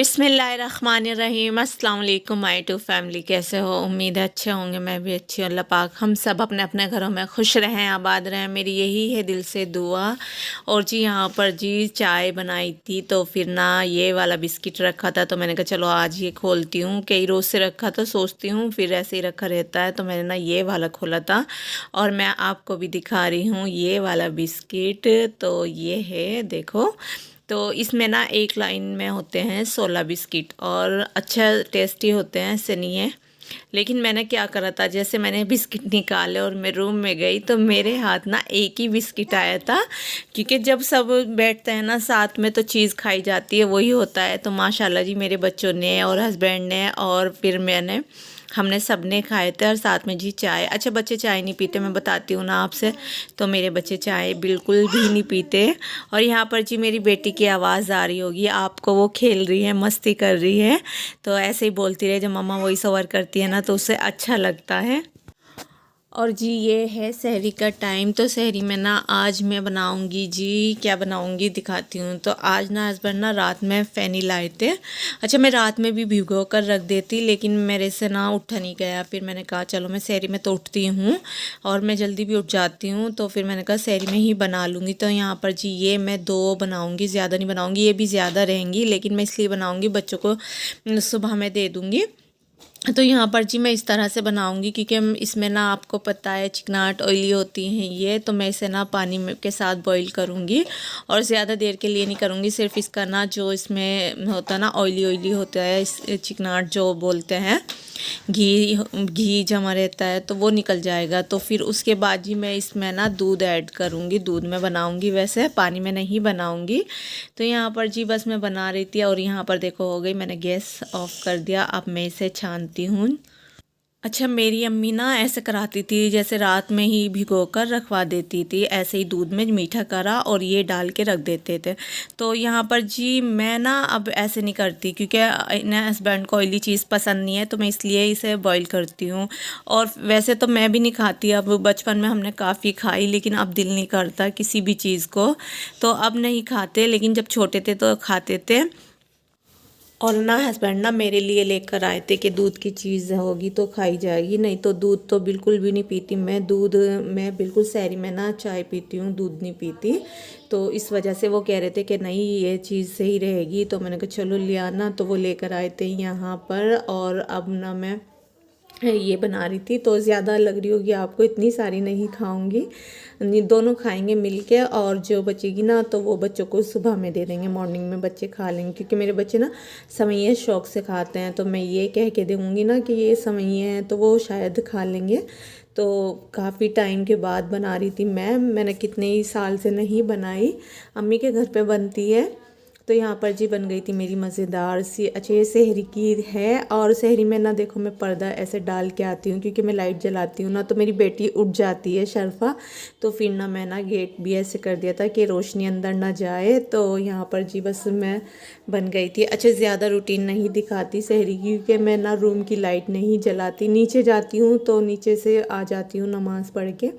बिस्मिल्लाहिर्रहमानिर्रहीम। अस्सलाम वालेकुम माय टू फैमिली। कैसे हो? उम्मीद है अच्छे होंगे। मैं भी अच्छी हूँ। अल्लाह पाक हम सब अपने अपने घरों में खुश रहें, आबाद रहें, मेरी यही है दिल से दुआ। और जी यहाँ पर जी चाय बनाई थी, तो फिर ना ये वाला बिस्किट रखा था, तो मैंने कहा चलो आज ये खोलती हूँ। कई रोज़ से रखा तो सोचती हूँ फिर ऐसे ही रखा रहता है, तो मैंने ना ये वाला खोला था और मैं आपको भी दिखा रही हूँ ये वाला बिस्किट। तो ये है, देखो। तो इसमें ना एक लाइन में होते हैं 16 बिस्किट और अच्छा टेस्टी होते हैं, ऐसे नहीं है। लेकिन मैंने क्या करा था, जैसे मैंने बिस्किट निकाले और मैं रूम में गई तो मेरे हाथ ना एक ही बिस्किट आया था, क्योंकि जब सब बैठते हैं ना साथ में तो चीज़ खाई जाती है, वही होता है। तो माशाल्लाह जी मेरे बच्चों ने और हस्बैंड ने और फिर मैंने, हमने सब ने खाए थे। और साथ में जी चाय, अच्छा बच्चे चाय नहीं पीते, मैं बताती हूँ ना आपसे। तो मेरे बच्चे चाय बिल्कुल भी नहीं पीते। और यहाँ पर जी मेरी बेटी की आवाज़ आ रही होगी आपको, वो खेल रही है, मस्ती कर रही है। तो ऐसे ही बोलती रहे, जब मम्मा वॉइस ओवर करती है ना तो उससे अच्छा लगता है। और जी ये है सहरी का टाइम। तो सहरी में ना आज मैं बनाऊंगी जी, क्या बनाऊंगी दिखाती हूँ। तो आज ना हस्बैंड ना रात में फ़ेनी लाए थे। अच्छा मैं रात में भी भिगो कर रख देती, लेकिन मेरे से ना उठा नहीं गया। फिर मैंने कहा चलो, मैं सहरी में तो उठती हूँ और मैं जल्दी भी उठ जाती हूँ, तो फिर मैंने कहा सहरी में ही बना लूँगी। तो यहाँ पर जी ये मैं 2 बनाऊँगी, ज़्यादा नहीं बनाऊँगी, ये भी ज़्यादा रहेंगी, लेकिन मैं इसलिए बनाऊँगी बच्चों को सुबह में दे दूँगी। तो यहाँ पर जी मैं इस तरह से बनाऊंगी, क्योंकि हम इसमें ना आपको पता है चिकनाहट ऑयली होती हैं ये। तो मैं इसे ना पानी में के साथ बॉईल करूँगी और ज़्यादा देर के लिए नहीं करूँगी। सिर्फ इसका ना जो इसमें होता है ना ऑयली ऑयली होता है, इस चिकनाहट जो बोलते हैं, घी घी जमा रहता है तो वो निकल जाएगा। तो फिर उसके बाद जी मैं इसमें ना दूध ऐड करूँगी, दूध में बनाऊँगी, वैसे पानी में नहीं बनाऊँगी। तो यहाँ पर जी बस मैं बना रही थी और यहाँ पर देखो हो गई, मैंने गैस ऑफ कर दिया। अब मैं इसे छानती हूँ। अच्छा मेरी अम्मी ना ऐसे कराती थी, जैसे रात में ही भिगो कर रखवा देती थी, ऐसे ही दूध में मीठा करा और ये डाल के रख देते थे। तो यहाँ पर जी मैं ना अब ऐसे नहीं करती, क्योंकि ना हस्बैंड को ऑयली चीज़ पसंद नहीं है, तो मैं इसलिए इसे बॉईल करती हूँ। और वैसे तो मैं भी नहीं खाती, अब बचपन में हमने काफ़ी खाई, लेकिन अब दिल नहीं करता किसी भी चीज़ को, तो अब नहीं खाते। लेकिन जब छोटे थे तो खाते थे। और ना हस्बैंड ना मेरे लिए लेकर आए थे कि दूध की चीज़ होगी तो खाई जाएगी, नहीं तो दूध तो बिल्कुल भी नहीं पीती मैं। दूध मैं बिल्कुल सहरी में ना चाय पीती हूँ, दूध नहीं पीती। तो इस वजह से वो कह रहे थे कि नहीं ये चीज़ सही रहेगी, तो मैंने कहा चलो ले आना। तो वो लेकर आए थे यहाँ पर। और अब ना मैं ये बना रही थी, तो ज़्यादा लग रही होगी आपको, इतनी सारी नहीं खाऊंगी, दोनों खाएंगे मिलके। और जो बचेगी ना तो वो बच्चों को सुबह में दे देंगे, मॉर्निंग में बच्चे खा लेंगे, क्योंकि मेरे बच्चे ना सेवइयाँ शौक से खाते हैं। तो मैं ये कह के दूँगी ना कि ये सेवइयाँ हैं, तो वो शायद खा लेंगे। तो काफ़ी टाइम के बाद बना रही थी मैंने कितने ही साल से नहीं बनाई, अम्मी के घर पे बनती है। तो यहाँ पर जी बन गई थी मेरी मज़ेदार सी। अच्छा ये सहरी की है, और सहरी में ना देखो मैं पर्दा ऐसे डाल के आती हूँ, क्योंकि मैं लाइट जलाती हूँ ना तो मेरी बेटी उठ जाती है शर्फा। तो फिर ना मैं ना गेट भी ऐसे कर दिया था कि रोशनी अंदर ना जाए। तो यहाँ पर जी बस मैं बन गई थी। अच्छा ज़्यादा रूटीन नहीं दिखाती सहरी की, क्योंकि मैं ना रूम की लाइट नहीं जलाती, नीचे जाती हूँ तो नीचे से आ जाती हूँ नमाज़ पढ़ के,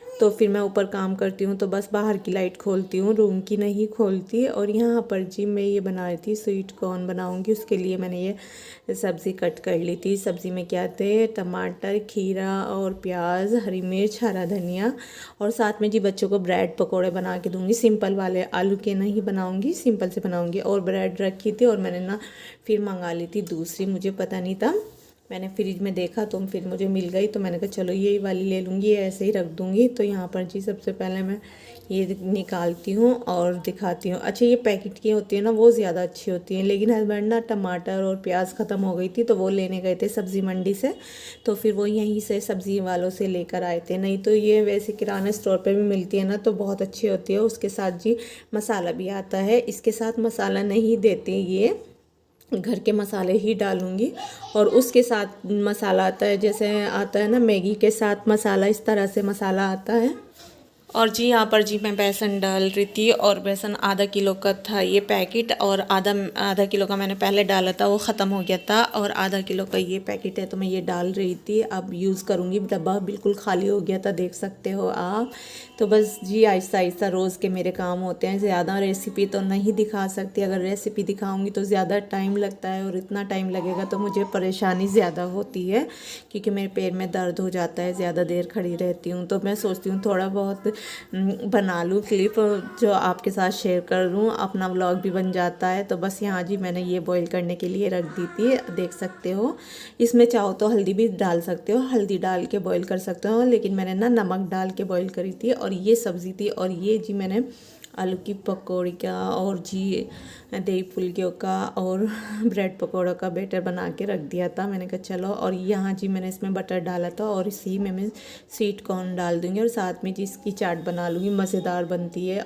तो फिर मैं ऊपर काम करती हूँ, तो बस बाहर की लाइट खोलती हूँ, रूम की नहीं खोलती। और यहाँ पर जी मैं ये बना रही थी स्वीट कॉर्न बनाऊँगी, उसके लिए मैंने ये सब्ज़ी कट कर ली थी। सब्ज़ी में क्या थे, टमाटर, खीरा और प्याज, हरी मिर्च, हरा धनिया। और साथ में जी बच्चों को ब्रेड पकोड़े बना के दूँगी, सिंपल वाले, आलू के नहीं बनाऊँगी, सिंपल से बनाऊँगी। और ब्रेड रखी थी और मैंने ना फिर मंगा ली थी दूसरी, मुझे पता नहीं था, मैंने फ्रिज में देखा तो फिर मुझे मिल गई, तो मैंने कहा चलो यही वाली ले लूँगी, ये ऐसे ही रख दूँगी। तो यहाँ पर जी सबसे पहले मैं ये निकालती हूँ और दिखाती हूँ। अच्छा ये पैकेट की होती है ना वो ज़्यादा अच्छी होती हैं, लेकिन हस्बैंड ना टमाटर और प्याज ख़त्म हो गई थी, तो वो लेने गए थे सब्ज़ी मंडी से, तो फिर वो यहीं से सब्ज़ी वालों से लेकर आए थे। नहीं तो ये वैसे किराना स्टोर पर भी मिलती है ना, तो बहुत अच्छी होती है। उसके साथ जी मसाला भी आता है, इसके साथ मसाला नहीं देते, ये घर के मसाले ही डालूँगी। और उसके साथ मसाला आता है, जैसे आता है ना मैगी के साथ मसाला, इस तरह से मसाला आता है। और जी यहाँ पर जी मैं बेसन डाल रही थी, और बेसन आधा किलो का था ये पैकेट, और आधा आधा किलो का मैंने पहले डाला था, वो ख़त्म हो गया था, और आधा किलो का ये पैकेट है तो मैं ये डाल रही थी। अब यूज़ करूँगी, डब्बा बिल्कुल खाली हो गया था, देख सकते हो आप। तो बस जी आहिस्ता आहिस्ता रोज़ के मेरे काम होते हैं। ज़्यादा रेसिपी तो नहीं दिखा सकती, अगर रेसिपी दिखाऊँगी तो ज़्यादा टाइम लगता है, और इतना टाइम लगेगा तो मुझे परेशानी ज़्यादा होती है, क्योंकि मेरे पैर में दर्द हो जाता है, ज़्यादा देर खड़ी रहती हूँ। तो मैं सोचती हूँ थोड़ा बहुत बना लूँ क्लिप जो आपके साथ शेयर कर दूँ, अपना व्लॉग भी बन जाता है। तो बस यहाँ जी मैंने ये बॉईल करने के लिए रख दी थी, देख सकते हो। इसमें चाहो तो हल्दी भी डाल सकते हो, हल्दी डाल के बॉईल कर सकते हो, लेकिन मैंने ना नमक डाल के बॉईल करी थी। और ये सब्ज़ी थी, और ये जी मैंने आलू की पकौड़ी का और जी दही फुल्कियों का और ब्रेड पकौड़ों का बैटर बना के रख दिया था। मैंने कहा चलो, और यहाँ जी मैंने इसमें बटर डाला था, और इसी में मैं स्वीट कॉर्न डाल दूँगी, और साथ में जी इसकी चाट बना लूँगी, मज़ेदार बनती है।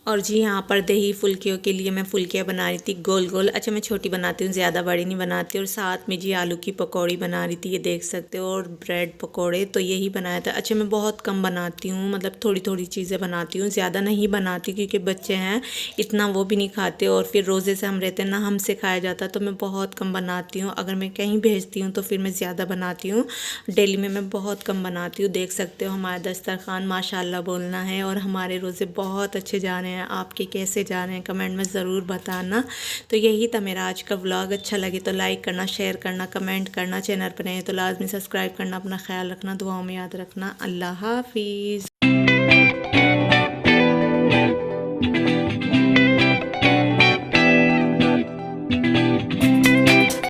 और जी यहाँ पर दही फुल्कियों के लिए मैं फुल्कियाँ बना रही थी गोल गोल। अच्छा मैं छोटी बनाती हूँ, ज़्यादा बड़ी नहीं बनाती। और साथ में जी आलू की पकौड़ी बना रही थी, ये देख सकते हो, और ब्रेड पकौड़े तो यही बनाया था। अच्छा मैं बहुत कम बनाती हूँ, मतलब थोड़ी थोड़ी चीज़ें बनाती हूँ, ज़्यादा नहीं बनाती, क्योंकि बच्चे हैं इतना वो भी नहीं खाते, और फिर रोज़े से हम रहते हैं ना, हमसे खाया जाता, तो मैं बहुत कम बनाती हूँ। अगर मैं कहीं भेजती हूँ तो फिर मैं ज़्यादा बनाती हूँ, डेली में मैं बहुत कम बनाती हूँ। देख सकते हो हमारा दस्तरखान माशाल्लाह बोलना है, और हमारे रोज़े बहुत अच्छे जा रहे हैं। आपके कैसे जा रहे हैं कमेंट में ज़रूर बताना। तो यही था मेरा आज का व्लॉग। अच्छा लगे तो लाइक करना, शेयर करना, कमेंट करना, चैनल पर नए तो लाजमी सब्सक्राइब करना। अपना ख्याल रखना, दुआओं में याद रखना। अल्लाह हाफिज़।